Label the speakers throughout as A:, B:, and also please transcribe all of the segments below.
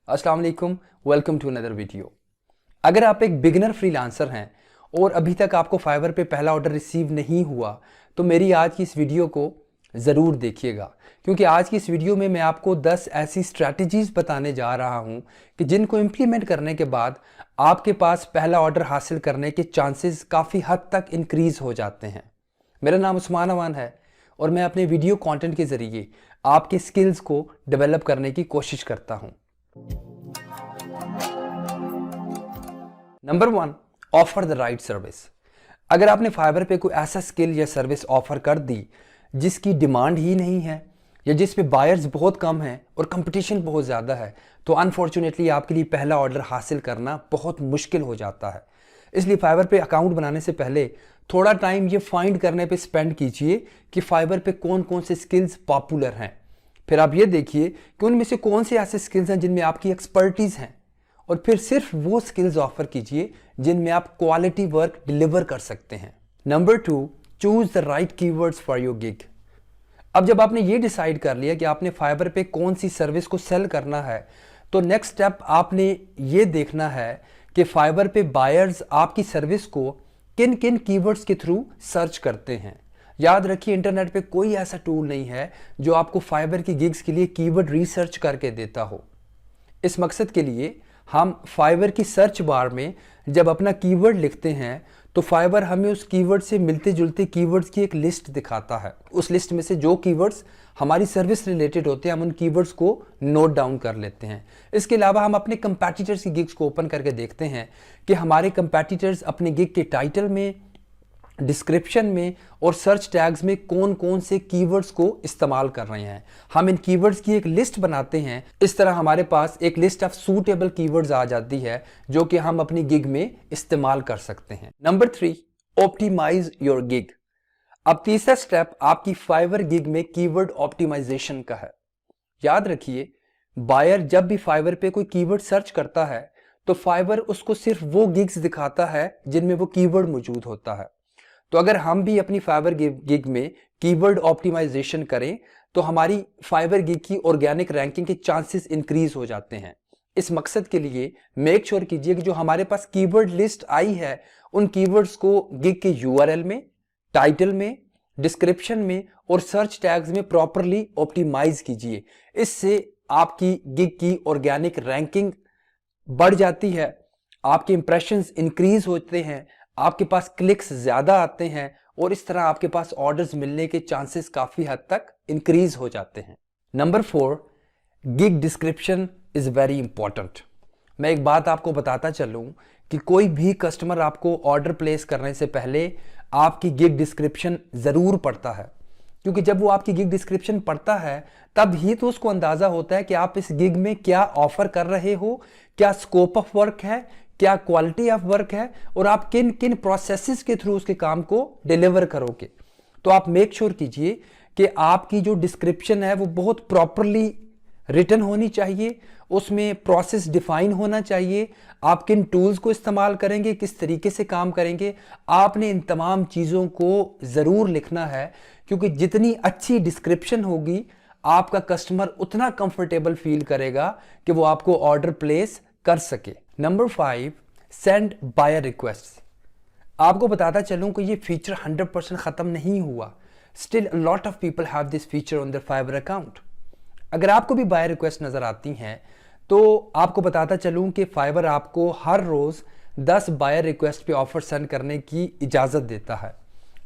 A: अस्सलाम वालेकुम, welcome to another video. अगर आप एक बिगिनर फ्रीलांसर हैं और अभी तक आपको फाइवर पे पहला ऑर्डर रिसीव नहीं हुआ तो मेरी आज की इस वीडियो को ज़रूर देखिएगा, क्योंकि आज की इस वीडियो में मैं आपको 10 ऐसी स्ट्रैटेजीज़ बताने जा रहा हूं कि जिनको इम्प्लीमेंट करने के बाद आपके पास पहला ऑर्डर हासिल करने के चांसेस काफ़ी हद तक इंक्रीज़ हो जाते हैं। मेरा नाम उस्मान अमान है और मैं अपने वीडियो कंटेंट के ज़रिए आपके स्किल्स को डेवलप करने की कोशिश करता हूं। Number 1, offer the right service. अगर आपने फाइवर पे कोई ऐसा स्किल या सर्विस ऑफर कर दी जिसकी डिमांड ही नहीं है या जिस पे बायर्स बहुत कम हैं और कंपटीशन बहुत ज़्यादा है, तो अनफॉर्चुनेटली आपके लिए पहला ऑर्डर हासिल करना बहुत मुश्किल हो जाता है। इसलिए फाइवर पे अकाउंट बनाने से पहले थोड़ा टाइम ये फाइंड करने पे स्पेंड कीजिए कि फाइवर पे कौन कौन से स्किल्स पॉपुलर हैं। फिर आप ये देखिए कि उनमें से कौन से ऐसे स्किल्स हैं जिनमें आपकी एक्सपर्टीज़ हैं, और फिर सिर्फ वो स्किल्स ऑफर कीजिए जिनमें आप क्वालिटी वर्क डिलीवर कर सकते हैं। Number 2, choose the right keywords for your gig. अब जब आपने ये डिसाइड कर लिया कि आपने फाइवर पे कौन सी सर्विस को सेल करना है, तो नेक्स्ट स्टेप आपने ये देखना है कि फाइवर पे बायर्स आपकी सर्विस को किन किन कीवर्ड्स के थ्रू सर्च करते हैं। याद रखिए, इंटरनेट पे कोई ऐसा टूल नहीं है जो आपको फाइवर की गिग्स के लिए कीवर्ड रिसर्च करके देता हो। इस मकसद के लिए हम फाइवर की सर्च बार में जब अपना कीवर्ड लिखते हैं तो फाइवर हमें उस कीवर्ड से मिलते जुलते कीवर्ड्स की एक लिस्ट दिखाता है। उस लिस्ट में से जो कीवर्ड्स हमारी सर्विस रिलेटेड होते हैं, हम उन कीवर्ड्स को नोट डाउन कर लेते हैं। इसके अलावा हम अपने कंपैटिटर्स की गिग्स को ओपन करके देखते हैं कि हमारे कंपैटिटर्स अपने गिग के टाइटल में, डिस्क्रिप्शन में और सर्च टैग्स में कौन कौन से कीवर्ड्स को इस्तेमाल कर रहे हैं। हम इन कीवर्ड्स की एक लिस्ट बनाते हैं। इस तरह हमारे पास एक लिस्ट ऑफ सूटेबल कीवर्ड्स आ जाती है जो कि हम अपनी गिग में इस्तेमाल कर सकते हैं। नंबर 3, ऑप्टिमाइज योर गिग। अब तीसरा स्टेप आपकी फाइवर गिग में कीवर्ड ऑप्टिमाइजेशन का है। याद रखिए, बायर जब भी फाइवर पे कोई कीवर्ड सर्च करता है तो फाइवर उसको सिर्फ वो गिग्स दिखाता है जिनमें वो कीवर्ड मौजूद होता है। तो अगर हम भी अपनी फाइवर गिग में कीवर्ड ऑप्टिमाइजेशन करें तो हमारी फाइवर गिग की ऑर्गेनिक रैंकिंग के चांसेस इंक्रीज हो जाते हैं। इस मकसद के लिए मेक श्योर कीजिए कि जो हमारे पास कीवर्ड लिस्ट आई है उन कीवर्ड्स को गिग के यूआरएल में, टाइटल में, डिस्क्रिप्शन में और सर्च टैग्स में प्रॉपरली ऑप्टिमाइज कीजिए। इससे आपकी गिग की ऑर्गेनिक रैंकिंग बढ़ जाती है, आपके इंप्रेशंस इंक्रीज होते हैं, आपके पास क्लिक्स ज्यादा आते हैं और इस तरह आपके पास ऑर्डर्स मिलने के चांसेस काफी हद तक इंक्रीज हो जाते हैं। Number 4, gig description is very important. मैं एक बात आपको बताता चलूं कि कोई भी कस्टमर आपको ऑर्डर प्लेस करने से पहले आपकी गिग डिस्क्रिप्शन जरूर पढ़ता है, क्योंकि जब वो आपकी गिग डिस्क्रिप्शन पढ़ता है तब ही तो उसको अंदाजा होता है कि आप इस गिग में क्या ऑफर कर रहे हो, क्या स्कोप ऑफ वर्क है, क्या क्वालिटी ऑफ वर्क है और आप किन किन प्रोसेसेस के थ्रू उसके काम को डिलीवर करोगे। तो आप मेक श्योर कीजिए कि आपकी जो डिस्क्रिप्शन है वो बहुत प्रॉपरली रिटन होनी चाहिए, उसमें प्रोसेस डिफाइन होना चाहिए, आप किन टूल्स को इस्तेमाल करेंगे, किस तरीके से काम करेंगे, आपने इन तमाम चीज़ों को ज़रूर लिखना है, क्योंकि जितनी अच्छी डिस्क्रिप्शन होगी आपका कस्टमर उतना कंफर्टेबल फील करेगा कि वो आपको ऑर्डर प्लेस कर सके। नंबर 5, सेंड बायर रिक्वेस्ट। आपको बताता चलूं कि ये फीचर 100% खत्म नहीं हुआ। Still lot of people have this feature on their Fiverr account. अगर आपको भी बायर रिक्वेस्ट नजर आती हैं तो आपको बताता चलूं कि फाइवर आपको हर रोज 10 बायर रिक्वेस्ट पे ऑफर सेंड करने की इजाजत देता है।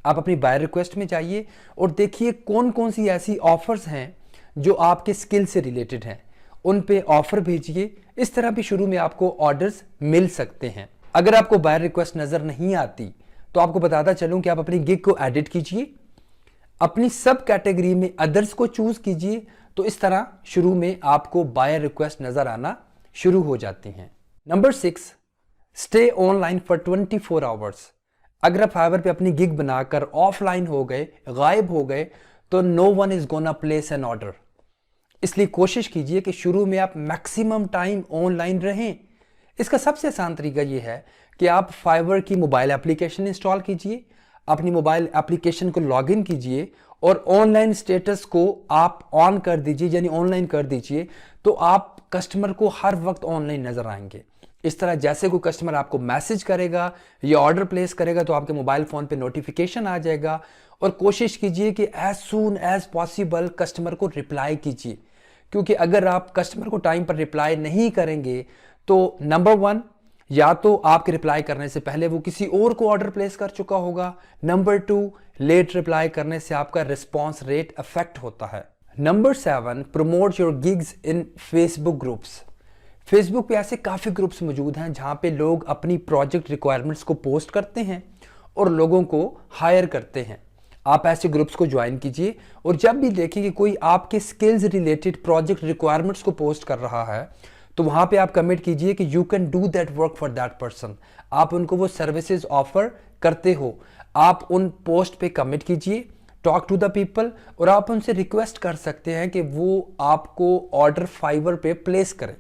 A: आप अपनी बायर रिक्वेस्ट में जाइए और देखिए कौन कौन सी ऐसी ऑफर्स हैं जो आपके स्किल से रिलेटेड हैं, उन पे ऑफर भेजिए। इस तरह भी शुरू में आपको ऑर्डर्स मिल सकते हैं। अगर आपको बायर रिक्वेस्ट नजर नहीं आती तो आपको बताता चलूं कि आप अपनी गिग को एडिट कीजिए, अपनी सब कैटेगरी में अदर्स को चूज कीजिए, तो इस तरह शुरू में आपको बायर रिक्वेस्ट नजर आना शुरू हो जाती हैं। Number 6, stay online for 24 hours. अगर आप फाइवर पे अपनी गिग बनाकर ऑफलाइन हो गए, गायब हो गए, तो no one is gonna place an order. इसलिए कोशिश कीजिए कि शुरू में आप मैक्सिमम टाइम ऑनलाइन रहें। इसका सबसे आसान तरीका यह है कि आप फाइवर की मोबाइल एप्लीकेशन इंस्टॉल कीजिए, अपनी मोबाइल एप्लीकेशन को लॉगिन कीजिए और ऑनलाइन स्टेटस को आप ऑन कर दीजिए, यानी ऑनलाइन कर दीजिए, तो आप कस्टमर को हर वक्त ऑनलाइन नजर आएंगे। इस तरह जैसे कोई कस्टमर आपको मैसेज करेगा या ऑर्डर प्लेस करेगा तो आपके मोबाइल फोन पे नोटिफिकेशन आ जाएगा। और कोशिश कीजिए कि as soon as possible customer को रिप्लाई कीजिए, क्योंकि अगर आप कस्टमर को टाइम पर रिप्लाई नहीं करेंगे तो नंबर 1, या तो आपके रिप्लाई करने से पहले वो किसी और को ऑर्डर प्लेस कर चुका होगा। नंबर 2, लेट रिप्लाई करने से आपका रिस्पॉन्स रेट अफेक्ट होता है। Number 7, promote your gigs in Facebook groups. Facebook पे ऐसे काफ़ी ग्रुप्स मौजूद हैं जहाँ पे लोग अपनी प्रोजेक्ट रिक्वायरमेंट्स को पोस्ट करते हैं और लोगों को हायर करते हैं। आप ऐसे ग्रुप्स को ज्वाइन कीजिए और जब भी देखिए कि कोई आपके स्किल्स रिलेटेड प्रोजेक्ट रिक्वायरमेंट्स को पोस्ट कर रहा है तो वहाँ पे आप कमिट कीजिए कि you can do that work for that person. आप उनको वो सर्विसेज ऑफर करते हो, आप उन पोस्ट पे कमिट कीजिए, टॉक टू द पीपल, और आप उनसे रिक्वेस्ट कर सकते हैं कि वो आपको ऑर्डर फाइवर पे प्लेस करें।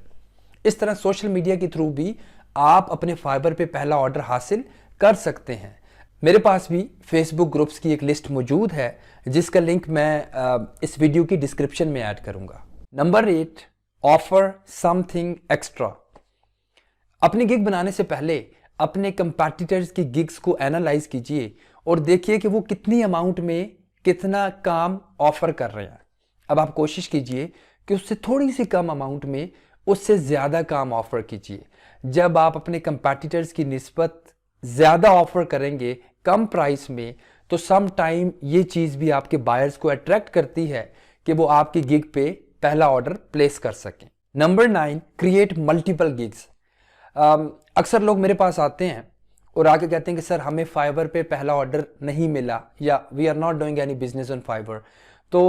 A: इस तरह सोशल मीडिया के थ्रू भी आप अपने फाइबर पे पहला ऑर्डर हासिल कर सकते हैं। मेरे पास भी फेसबुक ग्रुप्स की एक लिस्ट मौजूद है जिसका लिंक मैं इस वीडियो की डिस्क्रिप्शन में ऐड करूंगा। Number 8, offer something extra. अपनी गिग बनाने से पहले अपने कंपैटिटर्स की गिग्स को एनालाइज कीजिए और देखिए कि वो कितनी अमाउंट में कितना काम ऑफर कर रहे हैं। अब आप कोशिश कीजिए कि उससे थोड़ी सी कम अमाउंट में उससे ज़्यादा काम ऑफर कीजिए। जब आप अपने कंपैटिटर्स की निस्बत ज़्यादा ऑफर करेंगे कम प्राइस में तो सम टाइम ये चीज़ भी आपके बायर्स को अट्रैक्ट करती है कि वो आपकी गिग पे पहला ऑर्डर प्लेस कर सकें। Number 9, create multiple gigs. अक्सर लोग मेरे पास आते हैं और आके कहते हैं कि सर हमें फाइवर पे पहला ऑर्डर नहीं मिला या we are not doing any business on Fiverr. तो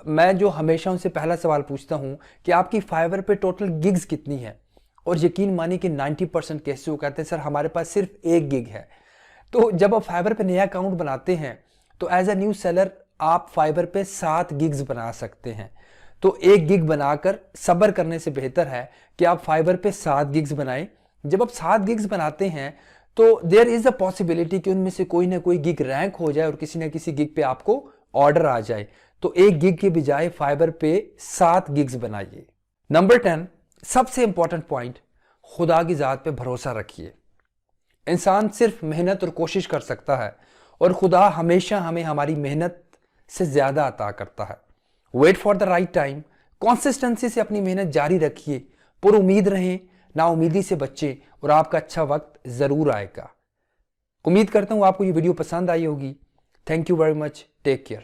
A: मैं जो हमेशा उनसे पहला सवाल पूछता हूँ कि आपकी फाइवर पे टोटल गिग्स कितनी है, और यकीन मानिए कि 90% केसेस वो कहते हैं सर हमारे पास सिर्फ एक गिग है। तो जब आप फाइवर पे नया अकाउंट बनाते हैं तो एज अ न्यू सेलर आप फाइवर पे 7 गिग्स बना सकते हैं। तो एक गिग बनाकर सब्र करने से बेहतर है कि आप फाइवर पे 7 गिग्स बनाएं। जब आप 7 गिग्स बनाते हैं तो देयर इज अ पॉसिबिलिटी कि उनमें से कोई ना कोई गिग रैंक हो जाए और किसी ना किसी गिग पे आपको ऑर्डर आ जाए। तो एक गिग के बजाय फाइबर पे 7 गिग्स बनाइए। नंबर 10, सबसे इंपॉर्टेंट पॉइंट, खुदा की जात पे भरोसा रखिए। इंसान सिर्फ मेहनत और कोशिश कर सकता है और खुदा हमेशा हमें हमारी मेहनत से ज्यादा अता करता है। Wait for the right time, consistency से अपनी मेहनत जारी रखिए, पुर उम्मीद रहें, ना उम्मीदी से बच्चे और आपका अच्छा वक्त जरूर आएगा। उम्मीद करता हूं आपको ये वीडियो पसंद आई होगी। Thank you very much, take care.